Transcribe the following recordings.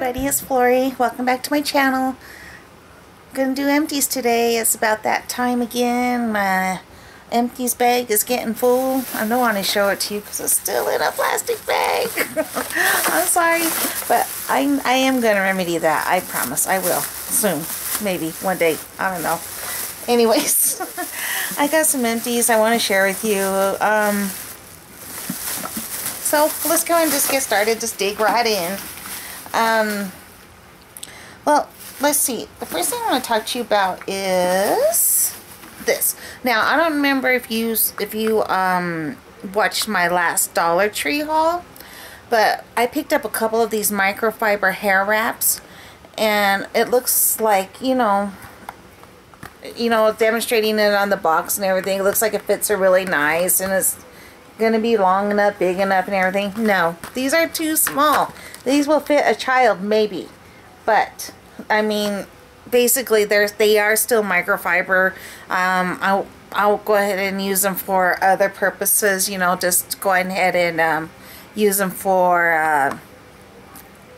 everybody, it's Florrie. Welcome back to my channel. I'm gonna do empties today. It's about that time again. My empties bag is getting full. I don't want to show it to you because it's still in a plastic bag. I'm sorry, but I am gonna remedy that. I promise I will soon, maybe one day, I don't know. Anyways, I got some empties I want to share with you. So let's go and just get started. Just dig right in. Well, let's see. The first thing I want to talk to you about is this. Now, I don't remember if you watched my last Dollar Tree haul, but I picked up a couple of these microfiber hair wraps, and it looks like, you know, demonstrating it on the box and everything. It looks like it fits her really nice, and it's gonna be long enough, big enough, and everything. No, these are too small. These will fit a child maybe, but I mean, basically they are still microfiber. I'll go ahead and use them for other purposes, you know, just go ahead and use them for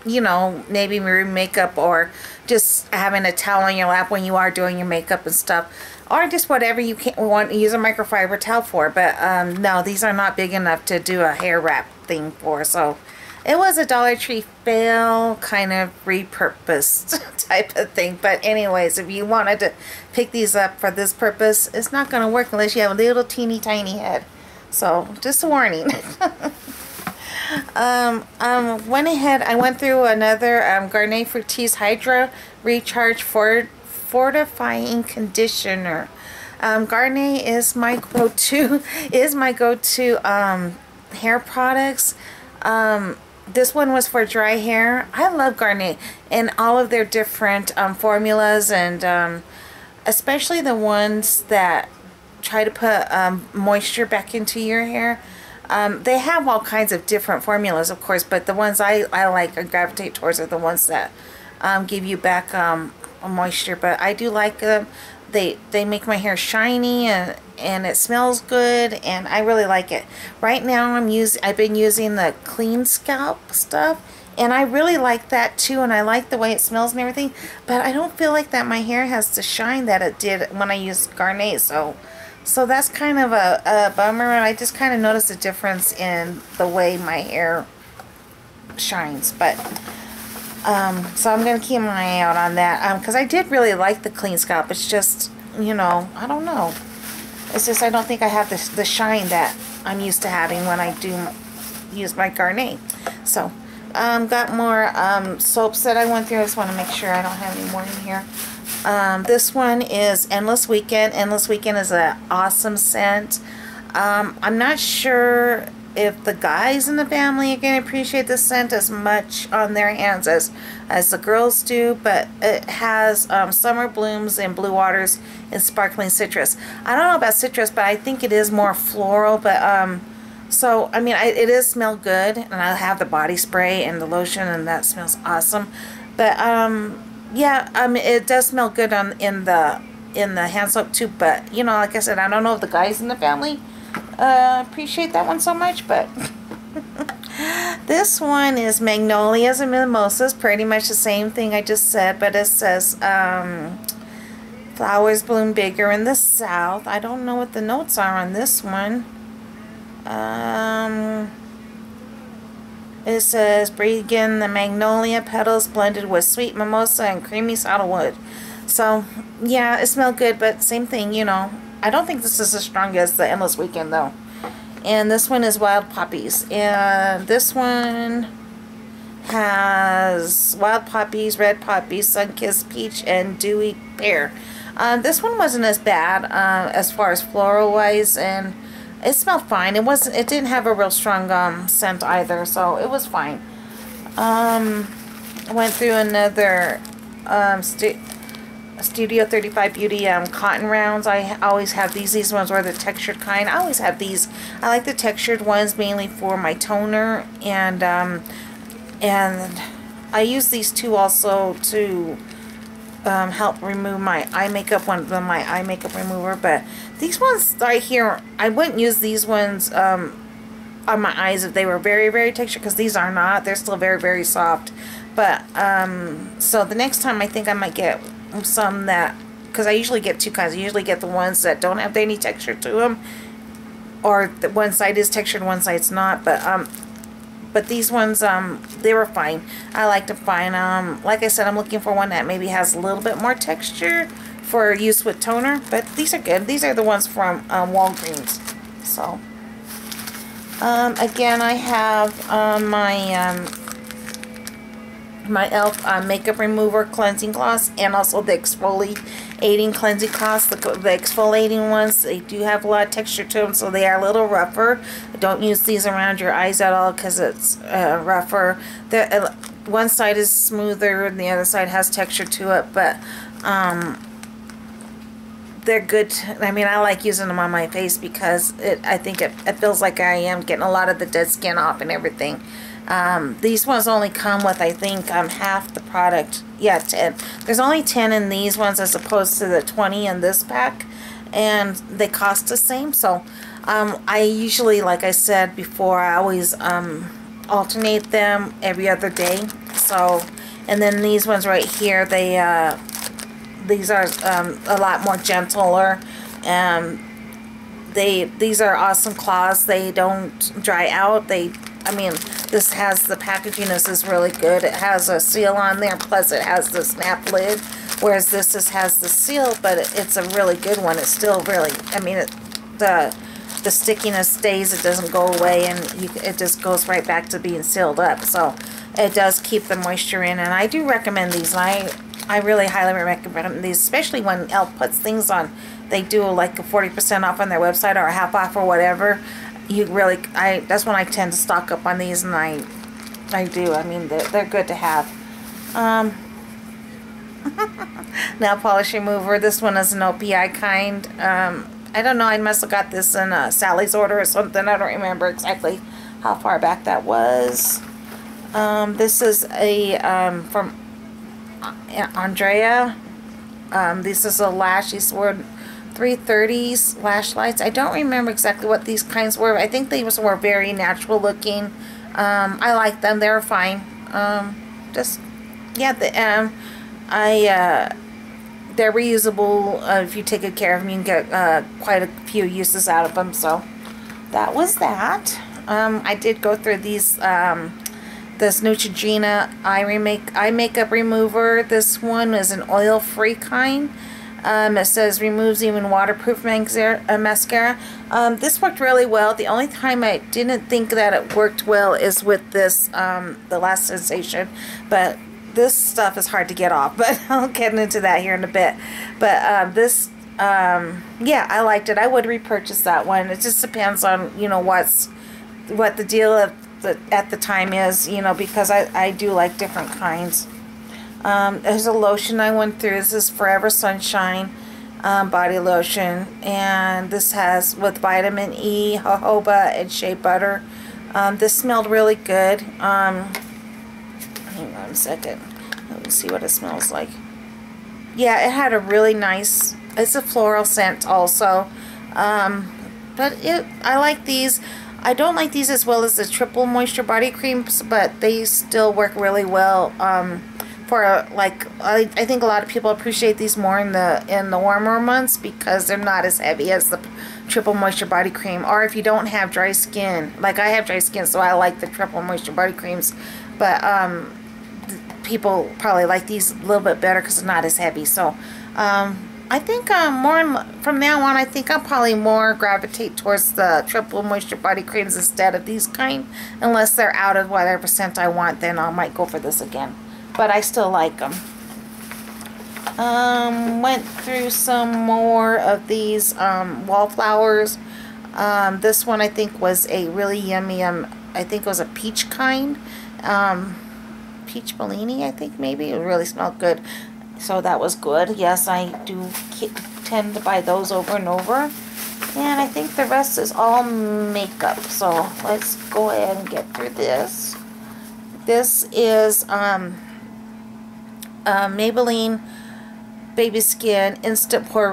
you know, maybe makeup, or just having a towel on your lap when you are doing your makeup and stuff, or just whatever you want to use a microfiber towel for. But no, these are not big enough to do a hair wrap thing for. So it was a Dollar Tree fail, kind of repurposed type of thing. But anyways, if you wanted to pick these up for this purpose, it's not going to work unless you have a little teeny tiny head. So just a warning. Went ahead, I went through another Garnier Fructis Hydra Recharge Fortifying Conditioner. Garnier is my go-to hair products. This one was for dry hair. I love Garnier and all of their different formulas, and especially the ones that try to put moisture back into your hair. They have all kinds of different formulas, of course, but the ones I like and gravitate towards are the ones that give you back moisture. But I do like them. They make my hair shiny, and it smells good, and I really like it. Right now I've been using the Clean Scalp stuff, and I really like that too, and I like the way it smells and everything, but I don't feel like that my hair has the shine that it did when I used Garnier. So that's kind of a bummer, and I just kind of noticed a difference in the way my hair shines. But so I'm going to keep an eye out on that, because I did really like the Clean Scalp. It's just, you know, I don't know. It's just I don't think I have the shine that I'm used to having when I do use my Garnier. So got more soaps that I went through. I just want to make sure I don't have any more in here. This one is Endless Weekend. Endless Weekend is an awesome scent. I'm not sure if the guys in the family are going to appreciate this scent as much on their hands as the girls do, but it has summer blooms and blue waters and sparkling citrus. I don't know about citrus, but I think it is more floral. But so I mean, it does smell good, and I have the body spray and the lotion, and that smells awesome. But yeah, it does smell good in the hand soap too. But you know, like I said, I don't know if the guys in the family appreciate that one so much. But this one is Magnolias and Mimosas, pretty much the same thing I just said, but it says flowers bloom bigger in the south. I don't know what the notes are on this one. It says breathe in the magnolia petals blended with sweet mimosa and creamy sandalwood. So yeah, it smelled good, but same thing, you know. I don't think this is as strong as the Endless Weekend though. And this one is Wild Poppies, and this one has Wild Poppies, Red Poppies, Sunkissed Peach, and Dewy Pear. This one wasn't as bad as far as floral wise, and it smelled fine. It didn't have a real strong scent either, so it was fine. I went through another Studio 35 Beauty cotton rounds. I always have these. These ones were the textured kind. I always have these. I like the textured ones mainly for my toner, and I use these two also to help remove my eye makeup, one of my eye makeup remover. But these ones right here, I wouldn't use these ones on my eyes if they were very, very textured, because these are not. They're still very, very soft. But, so the next time I think I might get some that, because I usually get two kinds. I usually get the ones that don't have any texture to them, or the one side is textured, one side's not. But these ones, they were fine. I like them fine. Like I said, I'm looking for one that maybe has a little bit more texture for use with toner, but these are good. These are the ones from Walgreens. So, again, I have my e.l.f. Makeup Remover Cleansing Cloths, and also the exfoliating cleansing cloths. The exfoliating ones, they do have a lot of texture to them, so they are a little rougher. Don't use these around your eyes at all, because it's rougher. One side is smoother and the other side has texture to it, but they're good. I mean, I like using them on my face because I think it feels like I am getting a lot of the dead skin off and everything. These ones only come with, I think, half the product. Yeah, 10. There's only 10 in these ones as opposed to the 20 in this pack, and they cost the same. So I usually, like I said before, I always alternate them every other day. So, and then these ones right here, these are a lot more gentler. These are awesome cloths. They don't dry out. I mean, this has, the packaging, this is really good. It has a seal on there, plus it has the snap lid, whereas this has the seal, but it's a really good one. It's still really, I mean, the stickiness stays, it doesn't go away, and it just goes right back to being sealed up. So it does keep the moisture in, and I do recommend these. I really highly recommend these, especially when e.l.f. puts things on. They do like a 40% off on their website, or a half off, or whatever. That's when I tend to stock up on these, and I do. I mean, they're good to have. Nail polish remover. This one is an OPI kind. I don't know. I must have got this in Sally's order or something. I don't remember exactly how far back that was. This is a from Andrea. This is a lash. These were 330s lash lights. I don't remember exactly what these kinds were. I think they were very natural looking. I like them. They're fine. They're reusable. If you take good care of them, you can get quite a few uses out of them. So that was that. I did go through these. This Neutrogena eye makeup remover. This one is an oil-free kind. It says removes even waterproof mascara. This worked really well. The only time I didn't think that it worked well is with this, the Last Sensation. But this stuff is hard to get off. But I'll get into that here in a bit. But yeah, I liked it. I would repurchase that one. It just depends on, you know, what the deal at the time is, you know, because I do like different kinds. There's a lotion I went through. This is Forever Sunshine body lotion, and this has with vitamin E, jojoba, and shea butter. This smelled really good. Hang on a second. Let me see what it smells like. Yeah, it had a really nice, it's a floral scent also. But I like these. I don't like these as well as the triple moisture body creams, but they still work really well. For like, I think a lot of people appreciate these more in the warmer months because they're not as heavy as the triple moisture body cream. Or if you don't have dry skin, like I have dry skin, so I like the triple moisture body creams. But people probably like these a little bit better because it's not as heavy. So I think from now on, I think I'll probably more gravitate towards the triple moisture body creams instead of these kind. Unless they're out of whatever scent I want, then I might go for this again. But I still like them. Went through some more of these wallflowers. This one I think was a really yummy, I think it was a peach kind. Peach Bellini, I think maybe. It really smelled good. So that was good. Yes, I do tend to buy those over and over. And I think the rest is all makeup. So let's go ahead and get through this. This is Maybelline Baby Skin Instant Pore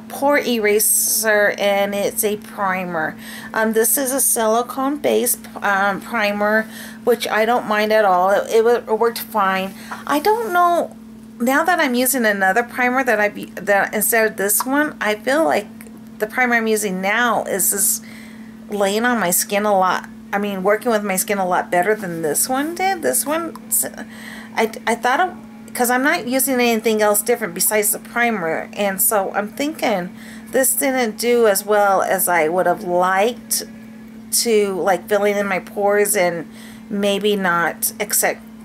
pore eraser, and it's a primer. This is a silicone based primer, which I don't mind at all. It worked fine. I don't know, now that I'm using another primer that instead of this one, I feel like the primer I'm using now is just laying on my skin a lot. I mean, working with my skin a lot better than this one did. This one, I thought, because I'm not using anything else different besides the primer, and so I'm thinking this didn't do as well as I would have liked to, like filling in my pores and maybe not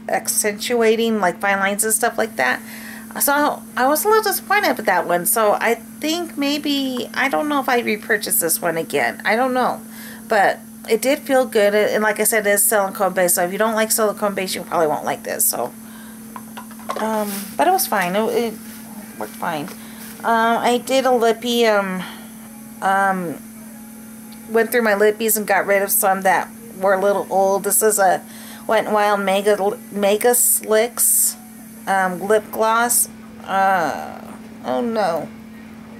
accentuating like fine lines and stuff like that. So I was a little disappointed with that one. So I think maybe, I don't know if I repurchase this one again. I don't know. But it did feel good. And like I said, it is silicone based. So if you don't like silicone based, you probably won't like this. So, but it was fine. It worked fine. I did a lippy, went through my lippies and got rid of some that were a little old. This is a Wet n Wild Mega Slicks lip gloss. Oh no.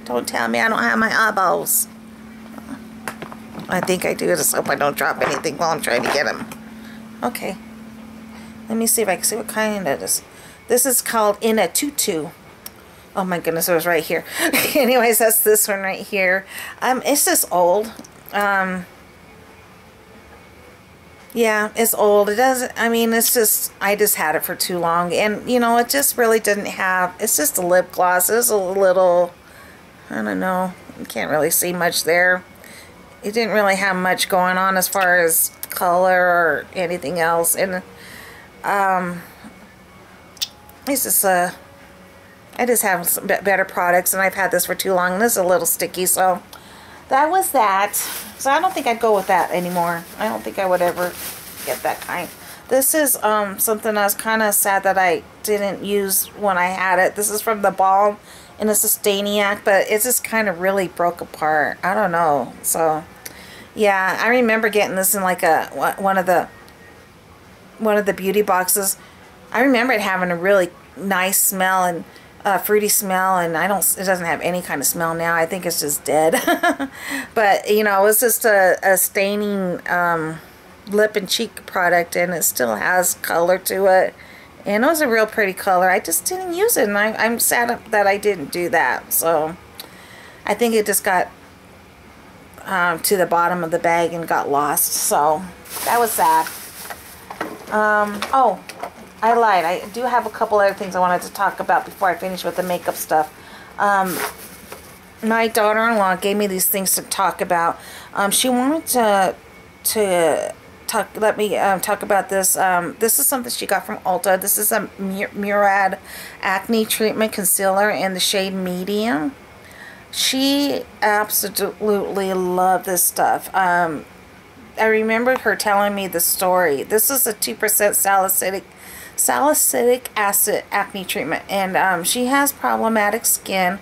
Don't tell me I don't have my eyeballs. I think I do. Just hope I don't drop anything while I'm trying to get them. Okay. Let me see if I can see what kind it is. This is called In a Tutu. Oh my goodness, it was right here. Anyways, that's this one right here. It's just old. Yeah, it's old. It doesn't, I mean, it's just, I just had it for too long. And, you know, it just really didn't have, it's just a lip gloss. It's a little, I don't know, you can't really see much there. It didn't really have much going on as far as color or anything else. And, it's just, I just have some better products, and I've had this for too long. This is a little sticky, so that was that. So I don't think I'd go with that anymore. I don't think I would ever get that kind. This is something I was kind of sad that I didn't use when I had it. This is from the Balm, and it's a Staniac, but it just kind of really broke apart. I don't know. So yeah, I remember getting this in like one of the beauty boxes. I remember it having a really nice smell and fruity smell, and it doesn't have any kind of smell now. I think it's just dead. But you know, it's just a staining lip and cheek product, and it still has color to it, and it was a real pretty color. I just didn't use it, and I'm sad that I didn't do that. So I think it just got to the bottom of the bag and got lost. So that was sad. Oh, I lied. I do have a couple other things I wanted to talk about before I finish with the makeup stuff. My daughter-in-law gave me these things to talk about. She wanted to let me talk about this. This is something she got from Ulta. This is a Murad Acne Treatment Concealer in the shade Medium. She absolutely loved this stuff. I remember her telling me the story. This is a 2% salicylic acid acne treatment, and she has problematic skin,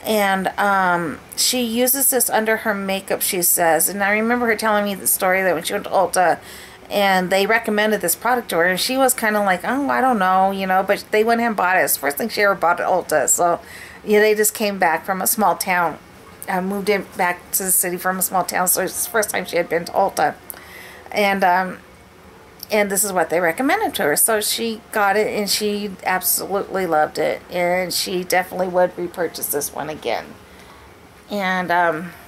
and she uses this under her makeup, she says. And I remember her telling me the story that when she went to Ulta and they recommended this product to her, and she was kind of like, oh, I don't know, you know, but they went and bought it. It's the first thing she ever bought at Ulta. So yeah, they just came back from a small town, moved in back to the city from a small town, so it's the first time she had been to Ulta. And this is what they recommended to her. So she got it, and she absolutely loved it. And she definitely would repurchase this one again. And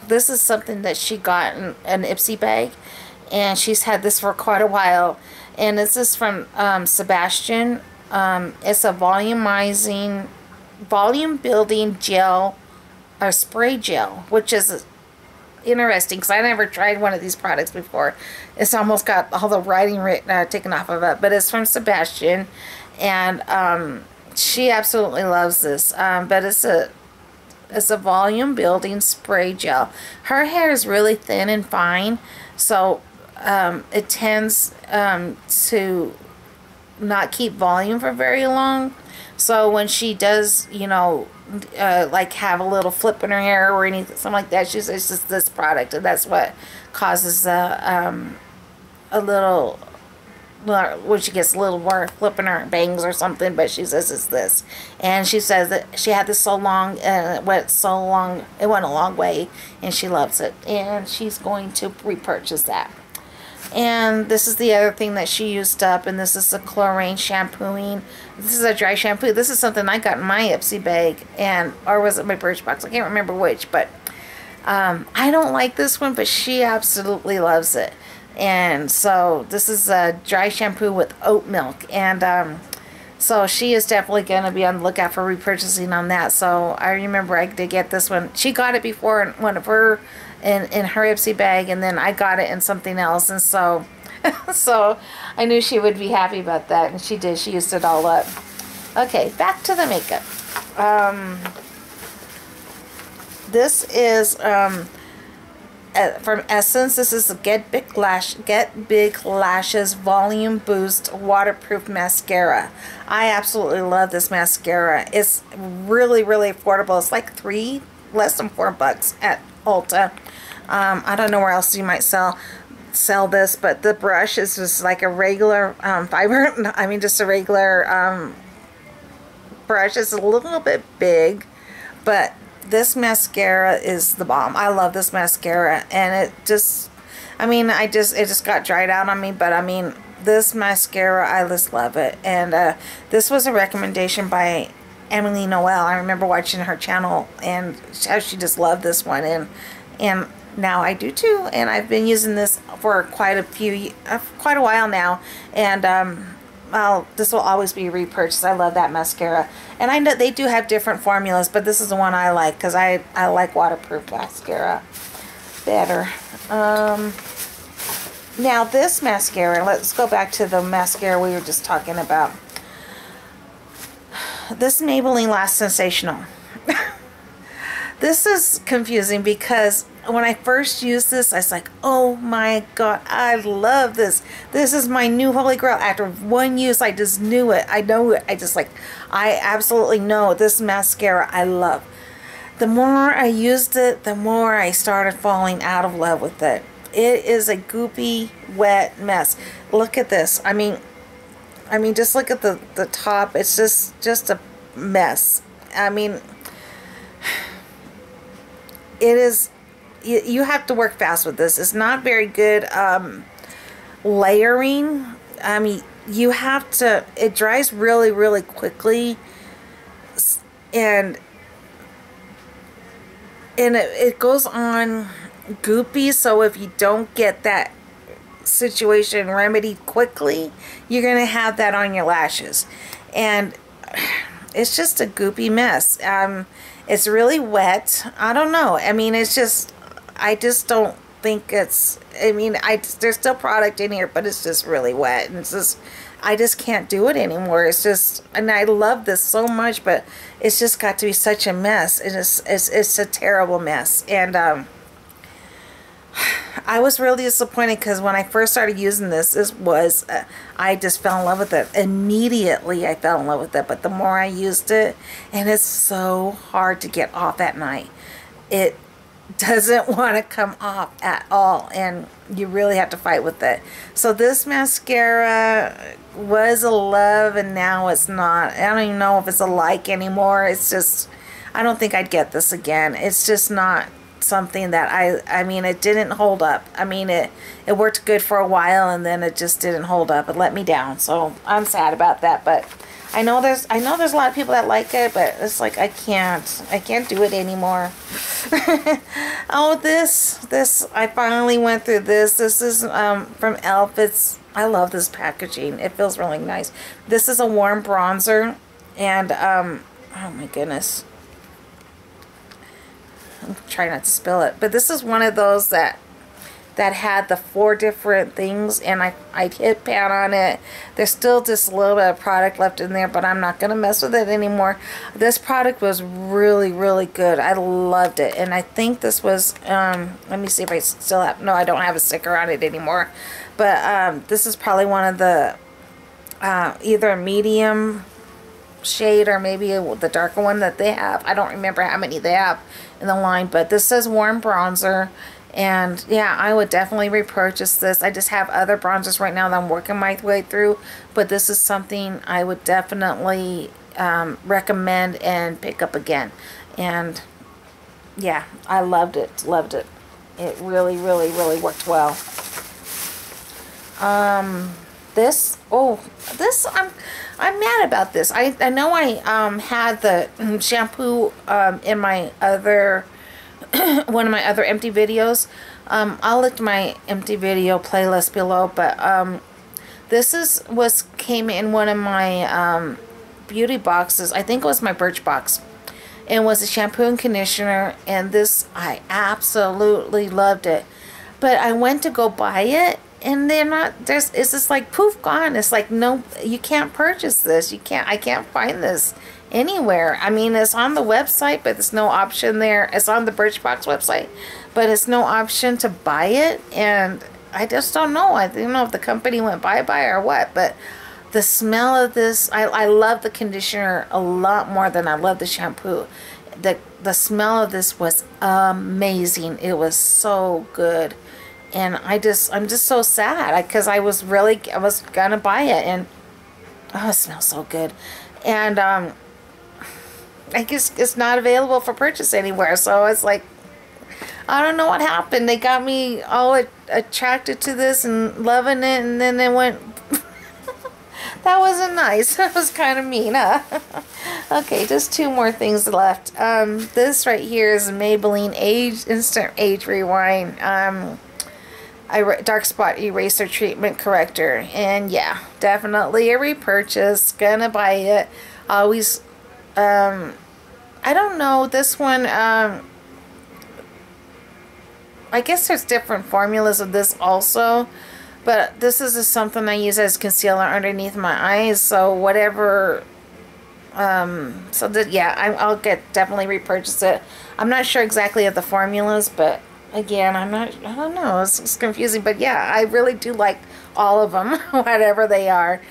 this is something that she got in an Ipsy bag. And she's had this for quite a while. And this is from Sebastian. It's a volume building gel, or spray gel, which is interesting because I never tried one of these products before. It's almost got all the writing taken off of it, but it's from Sebastian, and she absolutely loves this. But it's a volume building spray gel. Her hair is really thin and fine, so it tends to not keep volume for very long. So when she does, you know, like have a little flip in her hair or anything, something like that, she says it's just this product, and that's what causes a little when she gets a little more flipping her bangs or something, but she says it's this. And she says that she had this so long, and it went a long way, and she loves it. And she's going to repurchase that. And this is the other thing that she used up, and this is the chlorine shampooing. This is a dry shampoo. This is something I got in my Ipsy bag, or was it my Birchbox? I can't remember which, but I don't like this one, but she absolutely loves it. And so this is a dry shampoo with oat milk, and so she is definitely going to be on the lookout for repurchasing on that. So I remember I did get this one. She got it before in one of her in her Ipsy bag, and then I got it in something else, and so so I knew she would be happy about that, and she did. She used it all up. Okay, back to the makeup. This is from Essence. This is the Get Big Lashes Volume Boost Waterproof Mascara. I absolutely love this mascara. It's really, really affordable. It's like less than $4 at Ulta. I don't know where else you might sell this, but the brush is just like a regular fiber. I mean, just a regular brush. It's a little bit big, but this mascara is the bomb. I love this mascara, and it just, I mean, it just got dried out on me, but I mean, this mascara, I just love it. And this was a recommendation by Emily Noel. I remember watching her channel, and how she just loved this one, and now I do too. And I've been using this for quite a while now, and well, this will always be repurchased. I love that mascara. And I know they do have different formulas, but this is the one I like, because I like waterproof mascara better. Now this mascara, let's go back to the mascara we were just talking about. This Maybelline Lash Sensational. This is confusing, because when I first used this, I was like, oh my god, I love this. This is my new holy grail. After one use, I just knew it. I know it. I absolutely know this mascara I love. The more I used it, the more I started falling out of love with it. It is a goopy, wet mess. Look at this. I mean, just look at the top. It's just a mess. I mean, it is, you have to work fast with this. It's not very good layering. I mean, you have to, it dries really, really quickly, and it goes on goopy. So if you don't get that situation remedied quickly, you're going to have that on your lashes, and it's just a goopy mess. It's really wet. I don't know. I mean, it's just, I just don't think it's, I mean, there's still product in here, but it's just really wet, and it's just, I just can't do it anymore. It's just, and I love this so much, but it's just got to be such a mess. It's a terrible mess. And I was really disappointed, because when I first started using this, I just fell in love with it. Immediately I fell in love with it, but the more I used it, and it's so hard to get off at night. It doesn't want to come off at all, and you really have to fight with it. So this mascara was a love, and now it's not. I don't even know if it's a like anymore. It's just, I don't think I'd get this again. It's just not something that I mean, it didn't hold up. I mean, it worked good for a while, and then it just didn't hold up. It let me down. So I'm sad about that, but I know there's a lot of people that like it, but it's like I can't do it anymore. Oh, this I finally went through this. This is from e.l.f. I love this packaging. It feels really nice. This is a warm bronzer, and oh my goodness, I'm trying not to spill it, but this is one of those that had the 4 different things, and I hit pan on it. There's still just a little bit of product left in there, but I'm not going to mess with it anymore. This product was really, really good. I loved it, and I think this was, let me see if I still have, no, I don't have a sticker on it anymore, but this is probably one of the, either a medium shade or maybe the darker one that they have. I don't remember how many they have in the line, but this says warm bronzer, And yeah, I would definitely repurchase this. I just have other bronzers right now that I'm working my way through, but this is something I would definitely recommend and pick up again. And yeah, I loved it. Loved it. It really, really, really worked well. This I'm mad about this. I know I had the shampoo in my other one of my other empty videos. I'll link my empty video playlist below, but this came in one of my beauty boxes. I think it was my Birch box. And it was a shampoo and conditioner, and this, I absolutely loved it. But I went to go buy it, and it's just like poof, gone. It's like, no, you can't purchase this. I can't find this anywhere. I mean, it's on the website, but there's no option there. It's on the Birchbox website, but it's no option to buy it, and I just don't know. I don't know if the company went bye-bye or what, but the smell of this, I love the conditioner a lot more than I love the shampoo. The smell of this was amazing. It was so good. And I'm just so sad because I was gonna buy it, and oh, it smells so good. And I guess it's not available for purchase anywhere. So it's like, I don't know what happened. They got me all attracted to this and loving it, and then they went. That wasn't nice. That was kind of mean, huh? Okay, just two more things left. This right here is Maybelline Instant Age Rewind. Dark Spot Eraser Treatment Corrector. And yeah, definitely a repurchase. Gonna buy it. Always, I don't know. This one, I guess there's different formulas of this also. But this is just something I use as concealer underneath my eyes. So whatever. Yeah, I'll definitely repurchase it. I'm not sure exactly of the formulas, but again, I don't know. It's confusing. But yeah, I really do like all of them, whatever they are.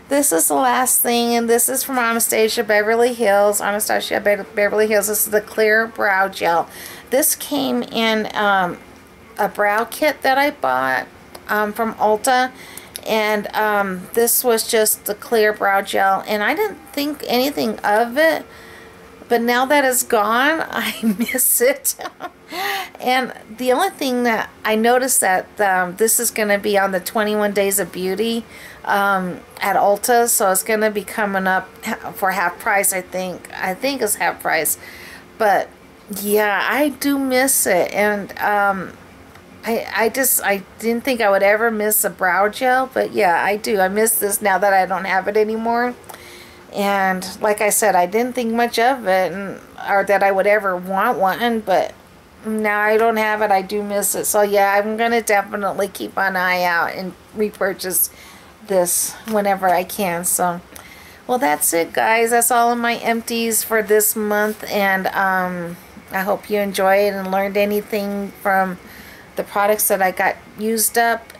This is the last thing, and this is from Anastasia Beverly Hills. Beverly Hills. This is the Clear Brow Gel. This came in a brow kit that I bought from Ulta, and this was just the clear brow gel, and I didn't think anything of it, but now that it's gone, I miss it. And the only thing that I noticed that this is going to be on the 21 Days of Beauty at Ulta, so it's going to be coming up for half price. I think it's half price, but yeah, I do miss it. And I didn't think I would ever miss a brow gel, but yeah, I do. I miss this now that I don't have it anymore. And like I said, I didn't think much of it, or that I would ever want one, but now I don't have it. I do miss it. So yeah, I'm going to definitely keep an eye out and repurchase this whenever I can. So, well, that's it, guys. That's all of my empties for this month, and I hope you enjoyed and learned anything from the products that I got used up.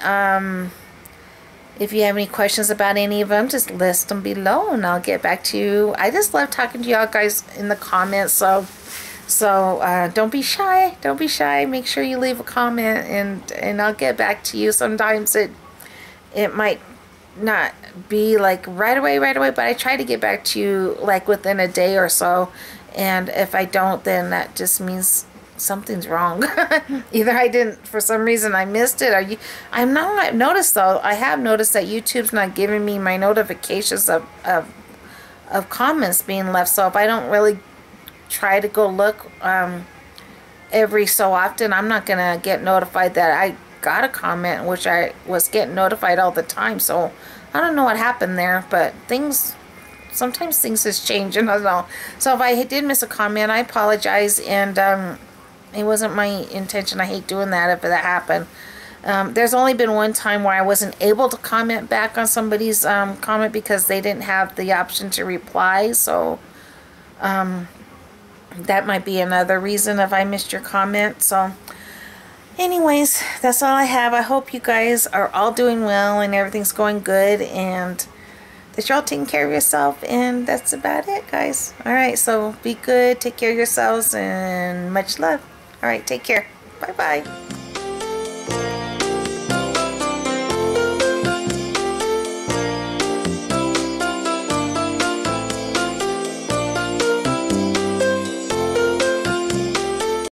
If you have any questions about any of them, just list them below and I'll get back to you. I just love talking to y'all guys in the comments, so don't be shy. Don't be shy. Make sure you leave a comment, and I'll get back to you. Sometimes it might not be like right away, but I try to get back to you like within a day or so. And if I don't, then that just means something's wrong. Either I didn't, for some reason I missed it, or I've noticed though, I have noticed that YouTube's not giving me my notifications of comments being left. So if I don't really try to go look every so often, I'm not gonna get notified that I got a comment, which I was getting notified all the time. So I don't know what happened there, but sometimes things has changed, and I don't know. So if I did miss a comment, I apologize, and it wasn't my intention. I hate doing that if that happened. There's only been one time where I wasn't able to comment back on somebody's comment because they didn't have the option to reply. So that might be another reason if I missed your comment. So anyways, that's all I have. I hope you guys are all doing well and everything's going good, and that you're all taking care of yourself, and that's about it, guys. Alright, so be good, take care of yourselves, and much love. Alright, take care. Bye-bye.